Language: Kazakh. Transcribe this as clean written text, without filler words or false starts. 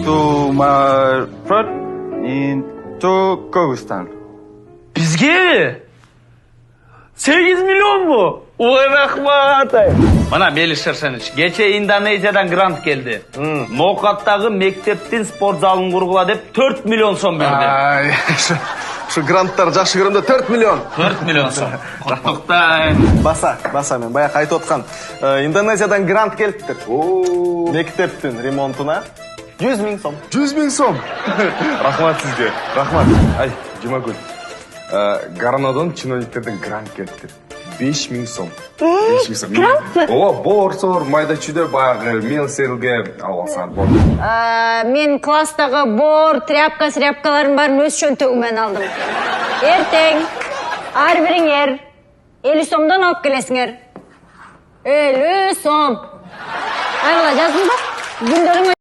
to my friend in Kyrgyzstan. Bizge 8 milyon mu? Oy rahmat ay. Mana Melis Şerşeniç, geçe Indoneziyadan grant geldi. Nokattagı mekteptin sport zalын kurgula dep 4 milyon son berdi. Ay, şu granttар жақсы көрөм да 4 milyon. 4 milyon son. Құттықтайм. Баса мен баягы айтып аткан. Индонезиядан грант келиптир. Мектептин ремонтуна 100 000 сом. 100 000 сом. Рахмат сизге. Рахмат. Ай, Жумагүл. Гаранодон чиновниктерден грант келипти. 5 000 сом. 5 000 сом. Грантпы? Ооба, боор майда чүйдө баягы мел серилге алсаң болду. Мен класстагы бор, тряпкалардын баарын өз чөнтөгүмөн алдым. Эртең ар бириңер 50 сомдон алып келесиңер. 50 сом. Айгыла жаздың ба? Күндөрүң